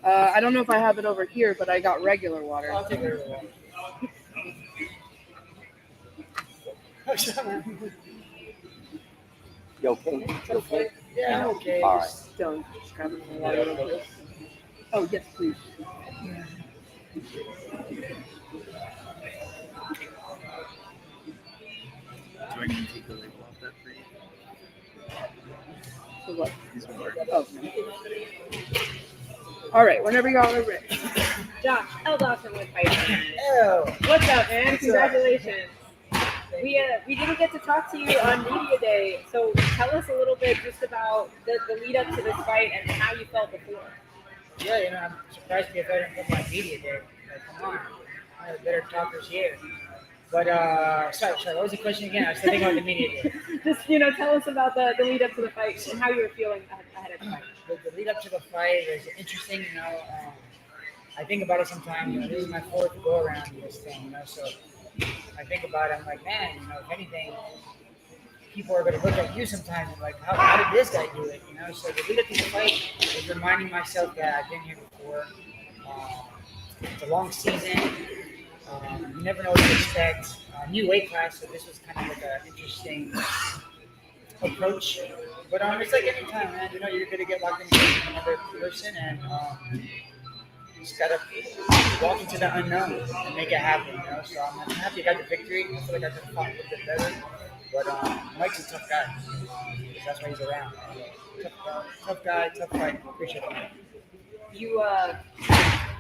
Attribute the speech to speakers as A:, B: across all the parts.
A: I don't know if I have it over here, but I got regular water.
B: I'll take regular water.
C: You okay? You okay?
B: Yeah, I'm okay.
C: All right.
A: Don't just grab some water real quick. Oh, yes, please.
D: Do I need to take the label off that for you?
A: So what?
D: These will work.
A: Oh. All right, whenever y'all are ready.
E: Josh, L. Dawson with Fighting.
B: Oh,
E: What's up, man? Congratulations. We didn't get to talk to you on media day, so tell us a little bit just about the lead up to this fight and how you felt before.
B: yeah, I'm surprised if I didn't put my media there. Like, come on, I have better talkers here. But sorry, what was the question again? I was thinking about the media day.
E: Just tell us about the lead up to the fight and how you were feeling ahead of the fight.
B: The lead up to the fight was interesting. I think about it sometimes. This is my fourth go around in this thing. So I think about it. I'm like, man, if anything, people are going to look at you sometimes and like, how did this guy do it? So the lead up to the fight is reminding myself that I've been here before. It's a long season. You never know what to expect. New weight class, so this was kind of like an interesting approach. But it's like any time, man. You're going to get locked into another person, and you just got to walk into the unknown and make it happen. So I'm happy I got the victory. I feel like I could have fought a little bit better. But Mike's a tough guy. That's why he's around. Tough guy, tough fight. Appreciate it.
E: You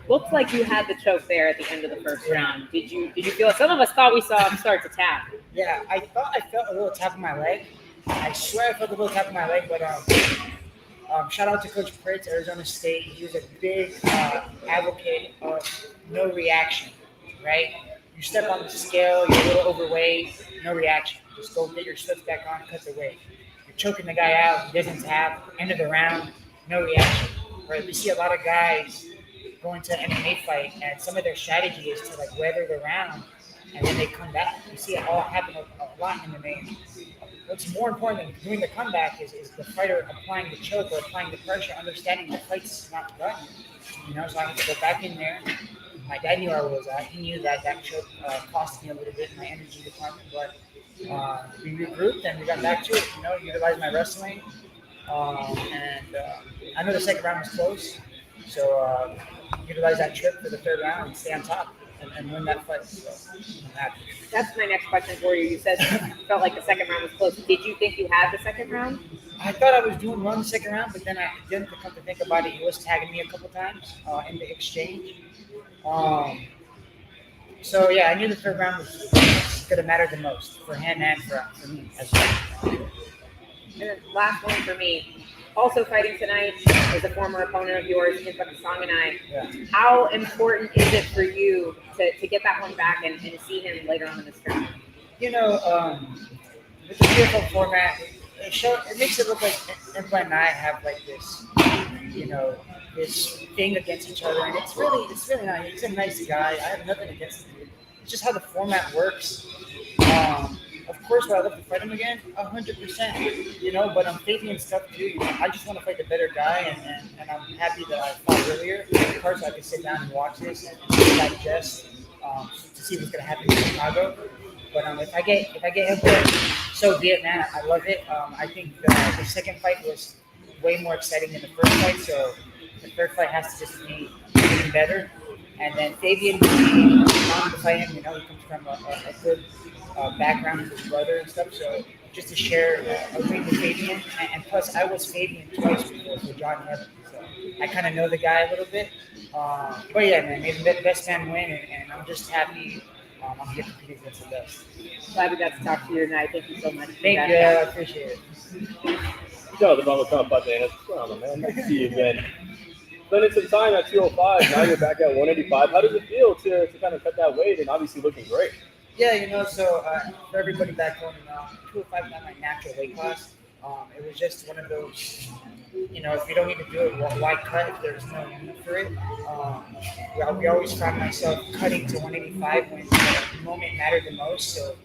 E: looked like you had the choke there at the end of the first round. Did you feel it? Some of us thought we saw him start to tap.
B: Yeah, I thought I felt a little tap on my leg. I swear I felt a little tap on my leg, but shout out to Coach Pritz, Arizona State. He was a big advocate of no reaction, right? You step on the scale, you're a little overweight, no reaction. Just go get your slips back on, cut the weight. You're choking the guy out, he doesn't tap, end of the round, no reaction. Right? We see a lot of guys going to an MMA fight, and some of their strategy is to like weather the round, and then they come back. You see it all happen a lot in MMA. What's more important than doing the comeback is the fighter applying the choke or applying the pressure, understanding the fight's not done. So I have to go back in there. My dad knew where I was at. He knew that choke cost me a little bit in my energy department, but we regrouped and we got back to it. Utilized my wrestling, and I know the second round was close, so utilize that trip for the third round and stay on top and win that fight. So I'm happy.
E: That's my next question for you. You said you felt like the second round was close. Did you think you had the second round?
B: I thought I was doing well in the second round, but then I didn't come to think about it. He was tagging me a couple times in the exchange. So yeah, I knew the third round was going to matter the most for him and for me as well.
E: And then last one for me. Also fighting tonight is a former opponent of yours, Sanganai.
B: Yeah.
E: How important is it for you to get that one back and see him later on in this tournament?
B: With the PFL format, it makes it look like Impa and I have like this, this thing against each other, and it's really not. He's a nice guy. I have nothing against him. It's just how the format works. Of course, would I love to fight him again? 100%. But I'm faking and stuff too. I just want to fight the better guy, and I'm happy that I fought earlier. Of course, I could sit down and watch this and digest to see what's gonna happen in Chicago. But if I get him, so be it, man. I love it. I think the second fight was way more exciting than the first fight. So the third fight has to just be even better. And then Fabian, I'm to fight him. He comes from a good background with his brother and stuff. So just to share a win with Fabian, and plus I was Fabian twice before for John Evans, so I kind of know the guy a little bit. But yeah, man, maybe the best man win, and I'm just happy. I'm here competing against the best.
E: Glad we got to talk to you tonight. Thank you so much.
B: Thank you. I appreciate it.
F: Yo, the Bama Cup, man. What's going on, man? Nice to see you again. Spending some time at 205, now you're back at 185. How does it feel to kind of cut that weight and obviously looking great?
B: Yeah, so for everybody back home, 205 is not my natural weight class. It was just one of those, if you don't need to do it, why cut if there's no need for it? We always found myself cutting to 185 when the moment mattered the most. So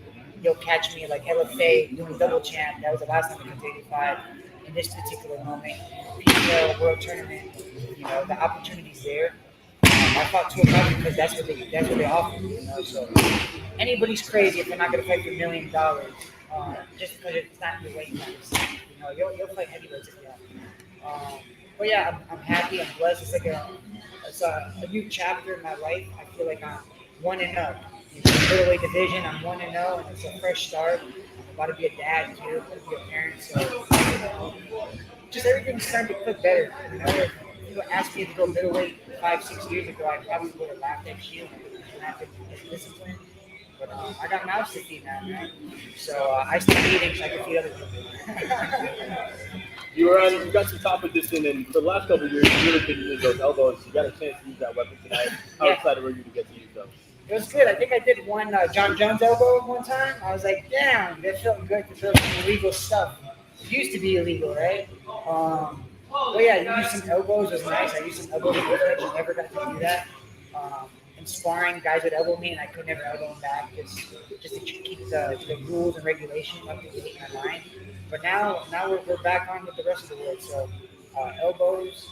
B: you'll catch me like LFA doing double champ. That was the last time I cut to 85. In this particular moment, PPL World Tournament, the opportunities is there. I fought 205 because that's what they offer. You know, so anybody's crazy if they're not going to fight for $1 million just because it's not your weight class. You know, you'll fight heavyweights if you have. But yeah, I'm happy. I'm blessed. It's like a new chapter in my life. I feel like I'm 1-0. In the middleweight division, I'm 1-0, and it's a fresh start. I'm about to be a dad too, about to be a parent. So just everything's starting to click better. You know, if you asked me to go middleweight 5-6 years ago, I probably would have laughed at you and not been as disciplined. But I got mouths to feed now, man. So I start eating so I can feed other people.
F: You got some top position, and for the last couple of years, you really couldn't use those elbows. You got a chance to use that weapon tonight. How
B: Yeah.
F: excited were you to get to use those?
B: It was good. I think I did one John Jones elbow one time. I was like, damn, that felt good to throw some illegal stuff. It used to be illegal, right? But yeah, you used some elbows. It was nice. I used some elbows in the clinch. I never got to do that. In sparring, guys would elbow me, and I could never elbow them back just to keep the rules and regulations up to date in my mind. But now we're back on with the rest of the world. So elbows,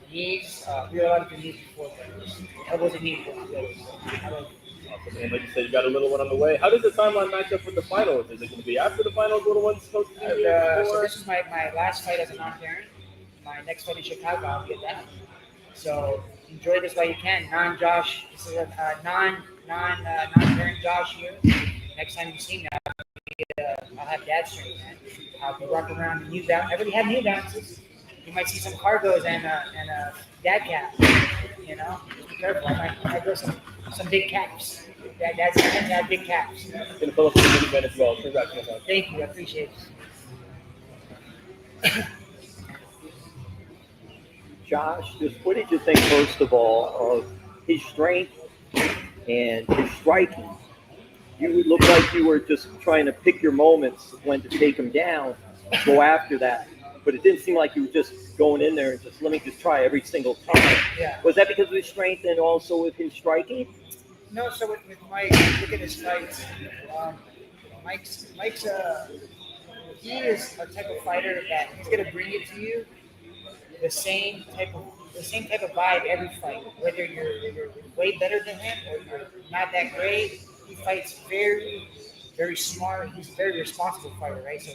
B: knees, we were allowed to do knees before, but elbows and knees were together. So I like
F: Awesome. And like you said, you got a little one on the way. How does the timeline match up with the finals? Is it going to be after the finals? Little one's supposed to be
B: so
F: before?
B: this is my last fight as a non-parent. My next fight in Chicago, I'll be a dad. So enjoy this while you can. Non-Josh, this is a non-parent Josh here. Next time you see me, I'll have dad strength, man. I'll be walking around in new balance. I already have new balances. You might see some cargos and a dad cap. You know, just be careful. I might grow some big caps. Dads tend to have big caps.
F: Going to fill up the mini event as well. Congratulations.
B: Thank you, I appreciate it.
C: Josh, just what did you think, first of all, of his strength and his striking? You looked like you were just trying to pick your moments when to take him down, go after that. But it didn't seem like you were just going in there and just, let me just try every single time.
B: Yeah.
C: Was that because of his strength and also with his striking?
B: No, so with Mike, look at his fights. Mike's he is a type of fighter that he's gonna bring it to you the same type of vibe every fight. Whether you're way better than him or you're not that great, he fights very, very smart. He's a very responsible fighter, right? So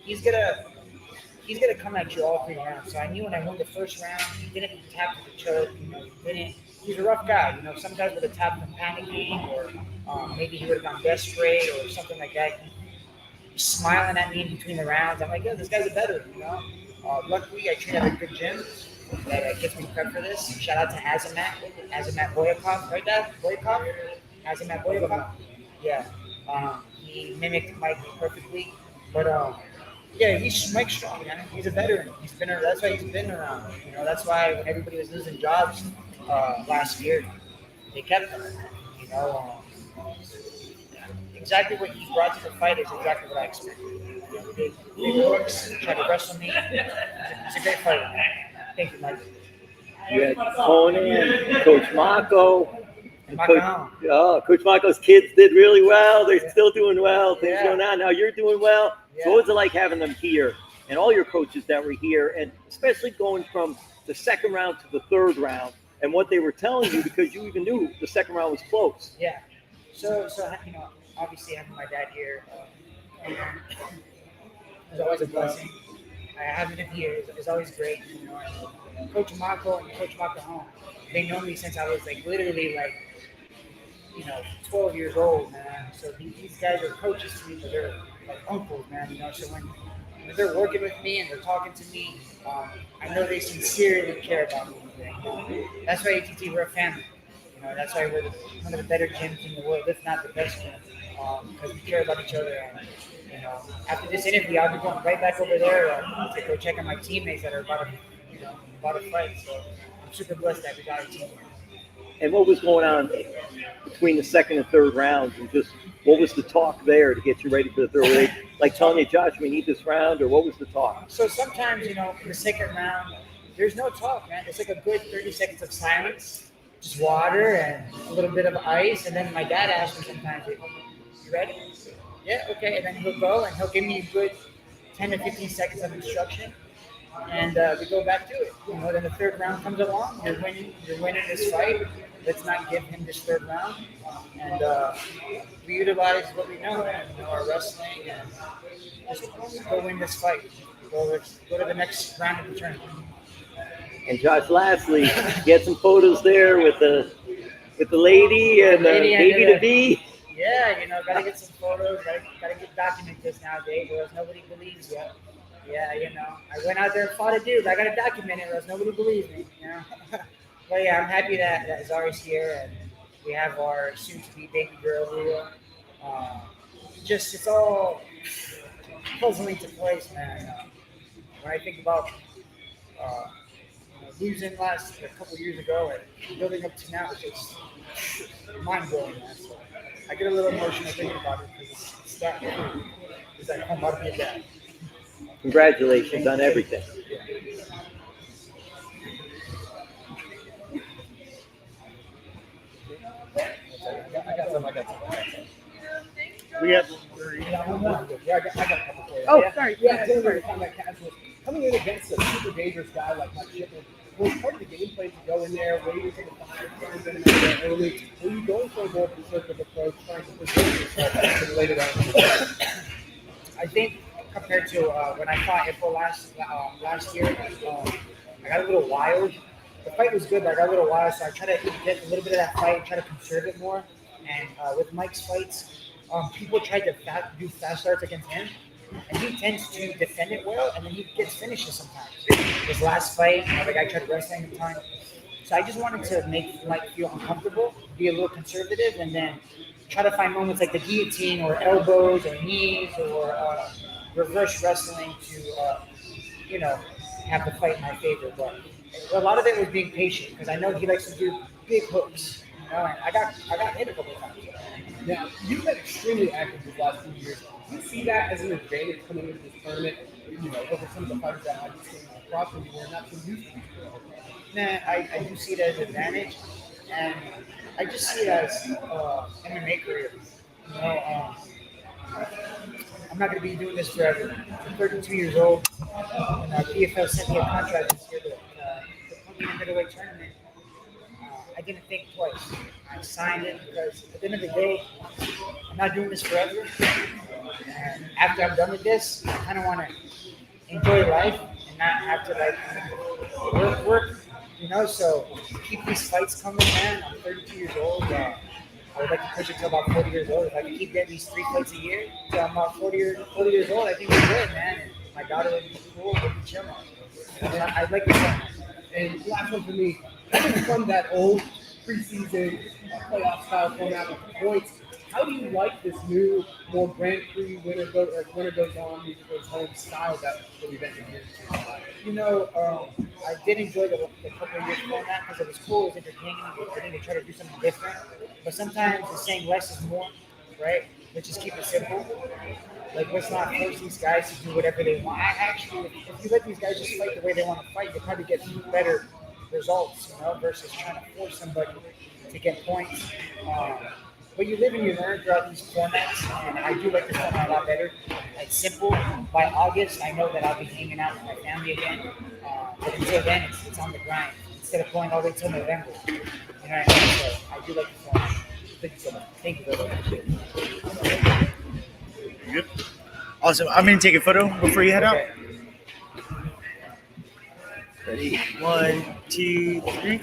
B: he's gonna come at you all 3 rounds. So I knew when I won the first round, he didn't tap to the choke. You know, he's a rough guy. You know, some guys would have tapped from panicking, or maybe he would have gone desperate or something like that. He's smiling at me in between the rounds. I'm like, yo, this guy's a veteran, you know. Luckily, I train at a good gym that gets me prepped for this. Shout out to Azamat Boyakov, right, Dad? Azamat Boyakov. Yeah. He mimicked Mike perfectly, but yeah, Mike's strong, man. He's a veteran. That's why he's been around. You know, that's why when everybody was losing jobs last year, they kept him. You know, exactly what he brought to the fight is exactly what I expected. You know, big hooks, tried to wrestle me. It's a great fight. Thank you, Mike.
C: You had Conan, Coach Mako. And
B: Mako.
C: Coach Mako's kids did really well. They're still doing well. Things
B: Yeah.
C: going on. Now you're doing well.
B: Yeah.
C: So what was it like having them here and all your coaches that were here, and especially going from the second round to the third round and what they were telling you, because you even knew the second round was close?
B: Yeah. So you know, obviously having my dad here is always a blessing. Having him here is always great. You know, and Coach Mako and Coach Mako, they know me since I was literally 12 years old, man. So these guys are coaches to me, but they're like uncles, man. You know, so when they're working with me and they're talking to me, I know they sincerely care about me. You know? That's why ATT, we're a family. You know, that's why we're one of the better gyms in the world, if not the best gym, because we care about each other. And, you know, after this interview, I'll be going right back over there to go check on my teammates that are about to fight. So I'm super blessed that we got a team.
C: And what was going on between the second and third rounds, and just what was the talk there to get you ready for the third? Were they like telling you, Josh, we need this round, or what was the talk?
B: So sometimes, you know, in the second round, there's no talk, man. It's like a good 30 seconds of silence, just water and a little bit of ice. And then my dad asks me sometimes, you ready? Yeah, okay. And then he'll go and he'll give me a good 10 to 15 seconds of instruction. and we go back to it. Then the third round comes along. You're winning this fight. Let's not give him this third round, and we utilize what we know, man. Our wrestling, and just go win this fight. Go to the next round of the tournament.
C: And Josh, lastly, get some photos there with the lady and the
B: Lady and
C: baby
B: the-
C: to be.
B: Yeah, gotta get some photos, gotta get document this nowadays, or else nobody believes you. Yeah, I went out there and fought a dude. I gotta document it, or else nobody believes me. But yeah, I'm happy that Zari's here, and we have our soon-to-be baby girl here. It's all puzzling to place, man. When I think about losing a couple years ago and building up to now, it's just mind blowing, man. So I get a little emotional thinking about it because it's that it's like I'm about to be a dad.
C: Congratulations on everything.
F: I got some.
A: We have.
F: Yeah, I got a couple for you.
E: Oh,
B: Yeah.
E: sorry.
F: Yeah, Silveira combat casuals. Coming in against a super dangerous guy like Mike Shipman, was part of the game plan to go in there, wait until the five, trying to get him out there early? Were you going for a more conservative approach, trying to position yourself for later on in the fight?
B: I think compared to when I fought April last year, I got a little wild. The fight was good, but I got a little wild, so I tried to get a little bit of that fight, try to conserve it more. And with Mike's fights, people tried to do fast starts against him, and he tends to defend it well, and then he gets finishes sometimes. His last fight, the guy tried wrestling him time. So I just wanted to make Mike feel uncomfortable, be a little conservative, and then try to find moments like the guillotine or elbows or knees or reverse wrestling to, have the fight in my favor. But a lot of it was being patient because I know he likes to do big hooks. And I got hit a couple of times.
F: Now, you've been extremely active these last few years. Do you see that as an advantage coming into this tournament, over some of the fighters that might be staying across from you who are not so used to these
B: Nah, I do see it as an advantage, and I just see it as MMA career. I'm not going to be doing this forever. I'm 32 years old, and PFL sent me a contract this year to put me in the middleweight tournament. I didn't think twice. I signed it because at the end of the day, I'm not doing this forever. And after I'm done with this, I kind of want to enjoy life and not have to work. So keep these fights coming, man. I'm 32 years old. I would like to push it to about 40 years old. If I can keep getting these 3 fights a year till I'm about 40 years old, I think we're good, man. And my daughter would be cool, would be chilling. I'd like to say.
F: And last one for me, coming from that old preseason playoff style format with points, how do you like this new, more Grand Prix winner goes on, loser goes home style that we've entered here?
B: I did enjoy the couple of years format because it was cool, it was entertaining. I think they try to do something different. But sometimes it's saying less is more, right? Let's just keep it simple. Like, let's not force these guys to do whatever they want. Actually, if you let these guys just fight the way they want to fight, you'll probably get better results, versus trying to force somebody to get points. But you live and you learn throughout these formats, and I do like this format a lot better. It's simple. By August, I know that I'll be hanging out with my family again. But until then, it's on the grind instead of going all the way till November. You know what I mean? So I do like the format. Thank you so much. Thank you very much.
A: You good? Awesome. I'm going to take a photo before you head out.
B: Okay.
A: Ready? 1, 2, 3.